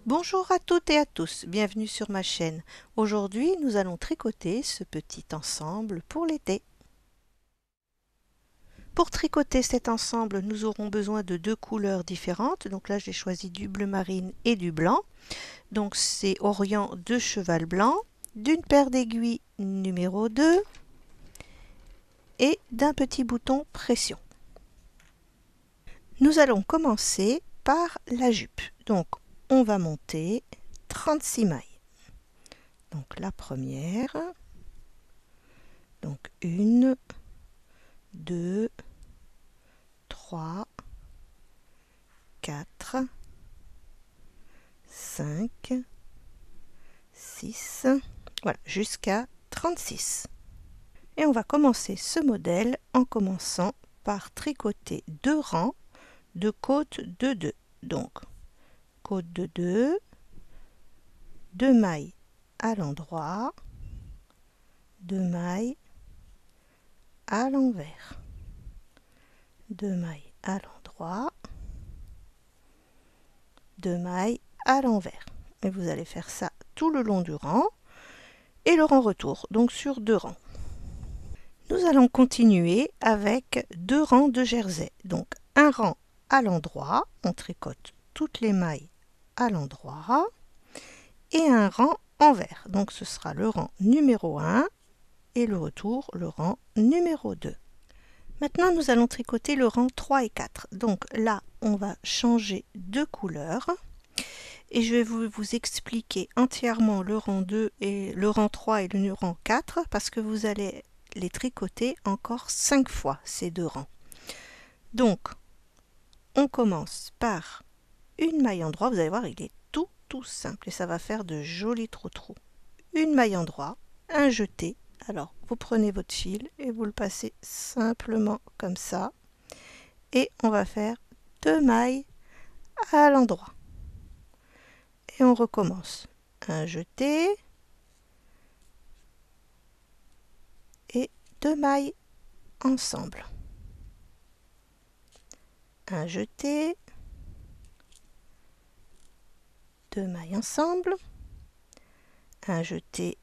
Bonjour à toutes et à tous, bienvenue sur ma chaîne. Aujourd'hui, nous allons tricoter ce petit ensemble pour l'été. Pour tricoter cet ensemble, nous aurons besoin de deux couleurs différentes. Donc là, j'ai choisi du bleu marine et du blanc. Donc c'est Orient de cheval blanc, d'une paire d'aiguilles numéro 2 et d'un petit bouton pression. Nous allons commencer par la jupe. Donc on va monter 36 mailles. Donc la première, donc 1, 2, 3, 4, 5, 6, voilà, jusqu'à 36. Et on va commencer ce modèle en commençant par tricoter 2 rangs de côte de 2. Donc, côte de 2, 2 mailles à l'endroit, 2 mailles à l'envers, 2 mailles à l'endroit, 2 mailles à l'envers. Et vous allez faire ça tout le long du rang et le rang retour, donc sur 2 rangs. Nous allons continuer avec 2 rangs de jersey. Donc un rang à l'endroit, on tricote toutes les mailles à l'endroit, et un rang envers. Donc ce sera le rang numéro 1 et le retour, le rang numéro 2. Maintenant, nous allons tricoter le rang 3 et 4. Donc là, on va changer de couleur. Et je vais vous expliquer entièrement le rang 2 et le rang 3 et le rang 4 parce que vous allez les tricoter encore 5 fois, ces 2 rangs. Donc, on commence par une maille endroit. Vous allez voir, il est tout simple et ça va faire de jolis trous. Une maille endroit, un jeté. Alors, vous prenez votre fil et vous le passez simplement comme ça. Et on va faire 2 mailles à l'endroit. Et on recommence. Un jeté. Et 2 mailles ensemble. Un jeté. 2 mailles ensemble. Un jeté.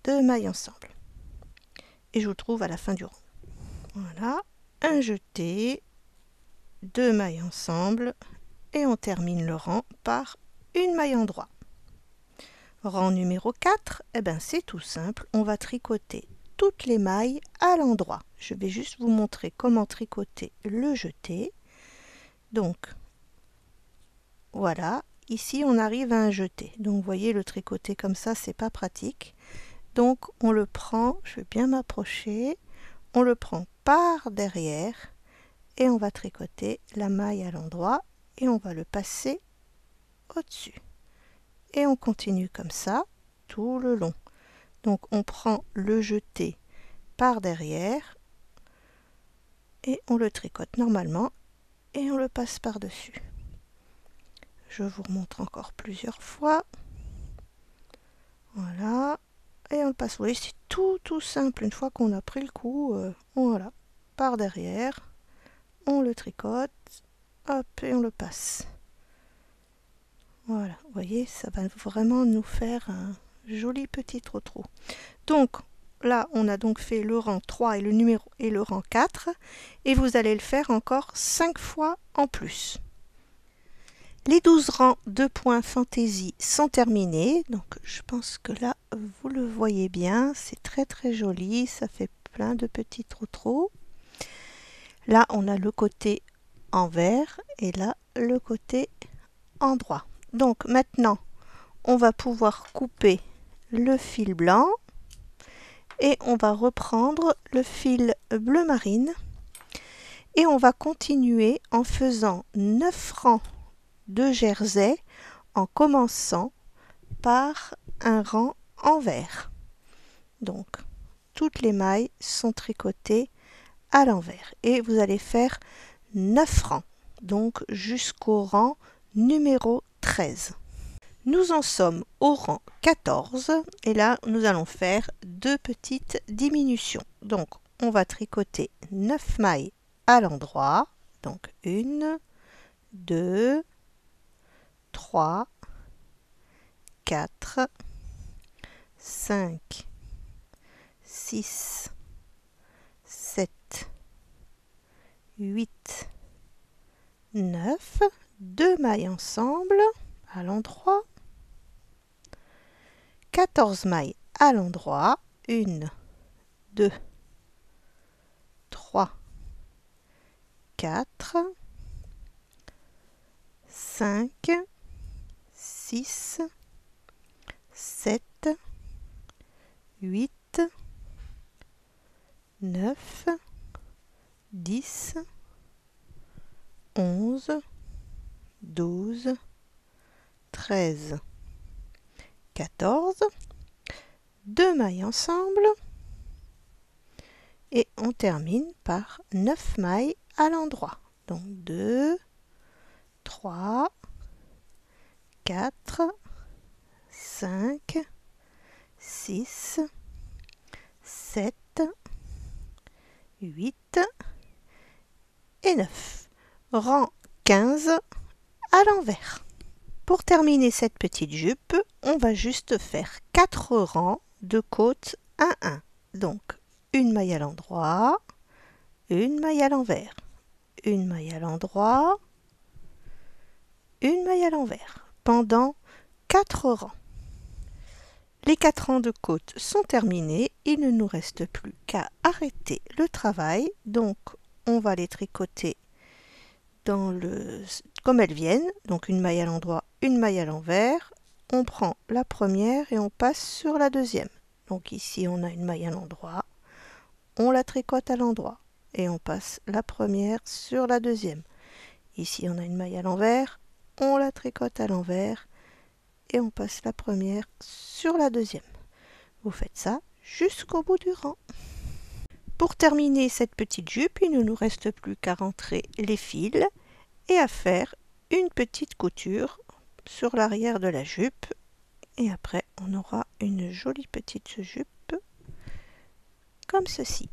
2 mailles ensemble. Et je vous trouve à la fin du rang. Voilà, un jeté, 2 mailles ensemble et on termine le rang par une maille endroit. Rang numéro 4, eh ben c'est tout simple, on va tricoter toutes les mailles à l'endroit. Je vais juste vous montrer comment tricoter le jeté. Donc voilà, ici on arrive à un jeté. Donc vous voyez, le tricoter comme ça, c'est pas pratique. Donc on le prend, je vais bien m'approcher, on le prend par derrière et on va tricoter la maille à l'endroit et on va le passer au-dessus. Et on continue comme ça tout le long. Donc on prend le jeté par derrière et on le tricote normalement et on le passe par-dessus. Je vous remontre encore plusieurs fois. Voilà. Et on le passe. Vous voyez, c'est tout simple. Une fois qu'on a pris le coup, voilà, par derrière, on le tricote, hop, et on le passe. Voilà, vous voyez, ça va vraiment nous faire un joli petit trou. Donc, là, on a donc fait le rang 3 et le rang 4, et vous allez le faire encore 5 fois en plus. Les 12 rangs de points fantaisie sont terminés, donc je pense que là vous le voyez bien, c'est très joli, ça fait plein de petits trous. Là on a le côté envers et là le côté endroit. Donc maintenant on va pouvoir couper le fil blanc et on va reprendre le fil bleu marine et on va continuer en faisant 9 rangs de jersey en commençant par un rang envers. Donc toutes les mailles sont tricotées à l'envers et vous allez faire 9 rangs, donc jusqu'au rang numéro 13. Nous en sommes au rang 14 et là nous allons faire 2 petites diminutions. Donc on va tricoter 9 mailles à l'endroit, donc 1, 2, 3, 4, 5, 6, 7, 8, 9, 2 mailles ensemble à l'endroit, 14 mailles à l'endroit, 1, 2, 3, 4, 5, 6, 7, 8, 9, 10, 11, 12, 13, 14, 2 mailles ensemble et on termine par 9 mailles à l'endroit. Donc 2, 3, 4, 5, 6, 7, 8 et 9. Rang 15 à l'envers. Pour terminer cette petite jupe, on va juste faire 4 rangs de côte 1-1. Donc, une maille à l'endroit, une maille à l'envers, une maille à l'endroit, une maille à l'envers, pendant 4 rangs. Les 4 rangs de côte sont terminés, il ne nous reste plus qu'à arrêter le travail. Donc, on va les tricoter comme elles viennent, donc une maille à l'endroit, une maille à l'envers. On prend la première et on passe sur la deuxième. Donc ici on a une maille à l'endroit, on la tricote à l'endroit et on passe la première sur la deuxième. Ici on a une maille à l'envers, on la tricote à l'envers et on passe la première sur la deuxième. Vous faites ça jusqu'au bout du rang. Pour terminer cette petite jupe, il ne nous reste plus qu'à rentrer les fils et à faire une petite couture sur l'arrière de la jupe. Et après, on aura une jolie petite jupe comme ceci.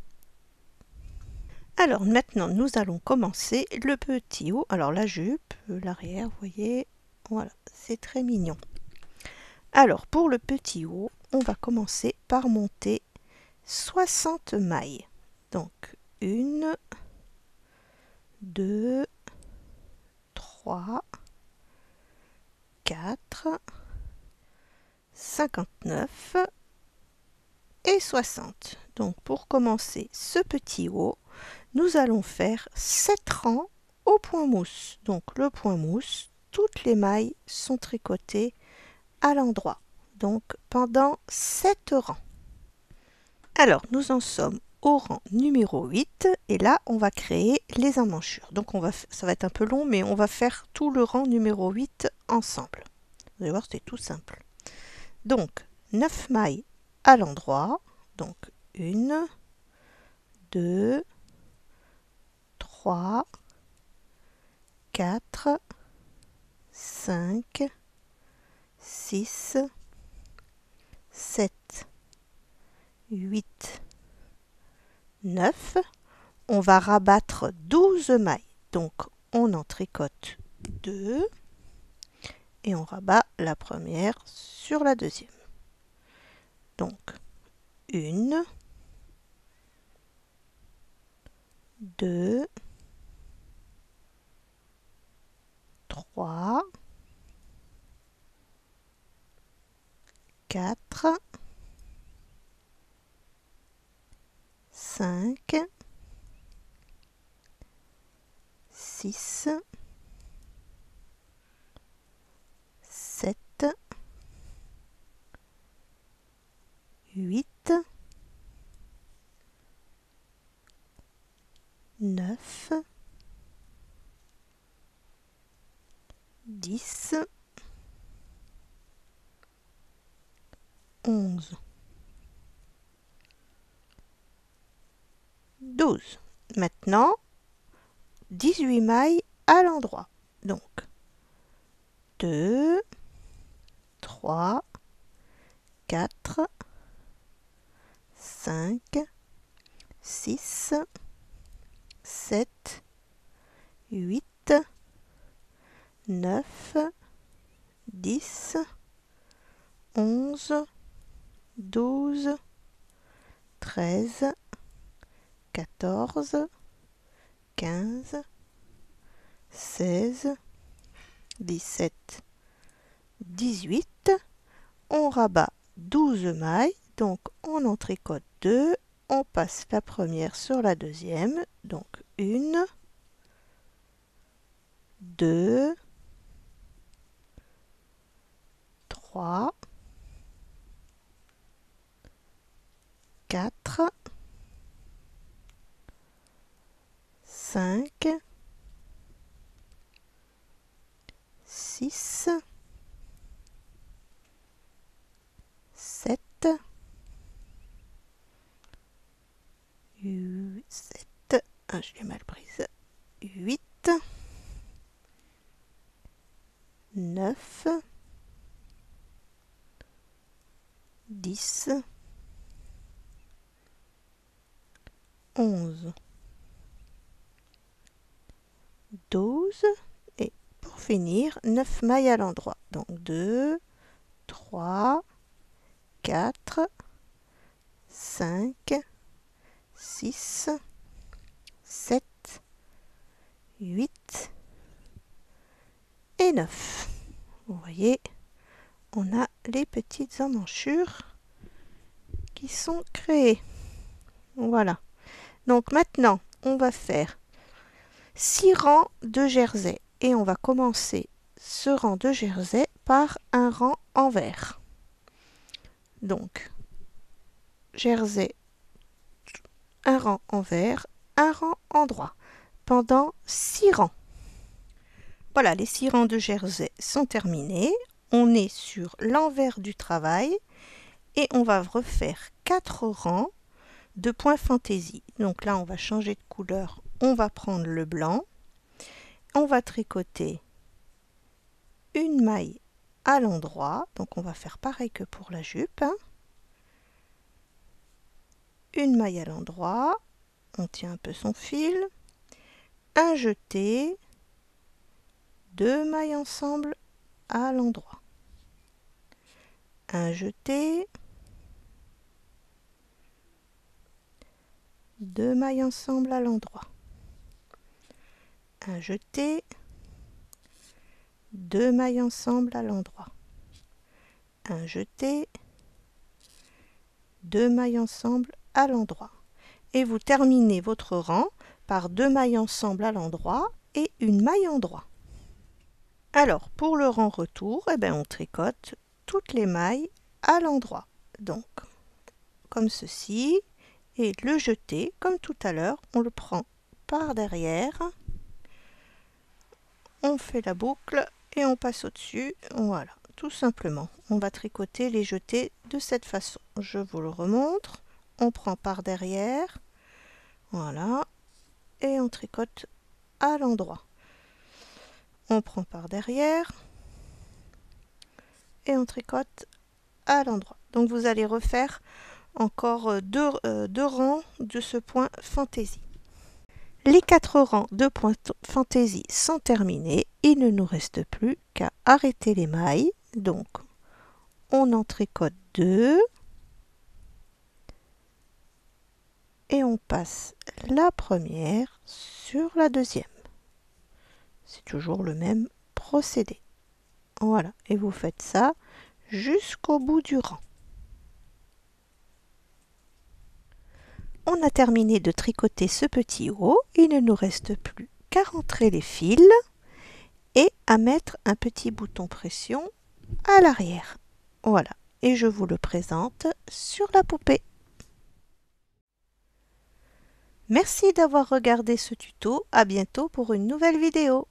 Alors maintenant, nous allons commencer le petit haut. Alors la jupe, l'arrière, vous voyez, voilà, c'est très mignon. Alors pour le petit haut, on va commencer par monter 60 mailles. Donc 1, 2, 3, 4, 59 et 60. Donc pour commencer ce petit haut, nous allons faire 7 rangs au point mousse. Donc le point mousse, toutes les mailles sont tricotées à l'endroit. Donc pendant 7 rangs. Alors nous en sommes au rang numéro 8 et là on va créer les emmanchures. Donc ça va être un peu long mais on va faire tout le rang numéro 8 ensemble. Vous allez voir, c'est tout simple. Donc 9 mailles à l'endroit. Donc 1, 2, 3, 4, 5, 6, 7, 8, 9. On va rabattre 12 mailles. Donc on en tricote 2 et on rabat la première sur la deuxième. Donc 1, 2, 3, 4, 5, 6, 7, 8, 9, 10, 11, 12. Maintenant, 18 mailles à l'endroit. Donc, 2, 3, 4, 5, 6, 7, 8, 9, 10, 11, 12, 13, 14, 15, 16, 17, 18. On rabat 12 mailles, donc on en tricote 2, on passe la première sur la deuxième, donc 1, 2, 3, 4, 5, 6, 7, 7, je l'ai mal prise, 8, 9, 10, 11, 12 et pour finir 9 mailles à l'endroit. Donc 2, 3, 4, 5, 6, 7, 8 et 9. Vous voyez, on a les petites emmanchures qui sont créées. Voilà. Donc maintenant, on va faire 6 rangs de jersey et on va commencer ce rang de jersey par un rang envers. Donc, jersey, un rang envers, un rang endroit, pendant 6 rangs. Voilà, les 6 rangs de jersey sont terminés. On est sur l'envers du travail et on va refaire 4 rangs de point fantaisie. Donc là, on va changer de couleur. On va prendre le blanc. On va tricoter une maille à l'endroit. Donc on va faire pareil que pour la jupe. Une maille à l'endroit. On tient un peu son fil. Un jeté. 2 mailles ensemble à l'endroit. Un jeté. 2 mailles ensemble à l'endroit. Un jeté. 2 mailles ensemble à l'endroit. Un jeté. 2 mailles ensemble à l'endroit. Et vous terminez votre rang par 2 mailles ensemble à l'endroit et une maille endroit. Alors, pour le rang retour, on tricote toutes les mailles à l'endroit. Donc, comme ceci. Et le jeté, comme tout à l'heure, on le prend par derrière. On fait la boucle et on passe au-dessus. Voilà, tout simplement. On va tricoter les jetés de cette façon. Je vous le remontre. On prend par derrière. Voilà. Et on tricote à l'endroit. On prend par derrière. Et on tricote à l'endroit. Donc vous allez refaire encore deux rangs de ce point fantaisie. Les 4 rangs de point fantaisie sont terminés. Il ne nous reste plus qu'à arrêter les mailles. Donc, on en tricote 2. Et on passe la première sur la deuxième. C'est toujours le même procédé. Voilà, et vous faites ça jusqu'au bout du rang. On a terminé de tricoter ce petit haut. Il ne nous reste plus qu'à rentrer les fils et à mettre un petit bouton pression à l'arrière. Voilà, et je vous le présente sur la poupée. Merci d'avoir regardé ce tuto. À bientôt pour une nouvelle vidéo.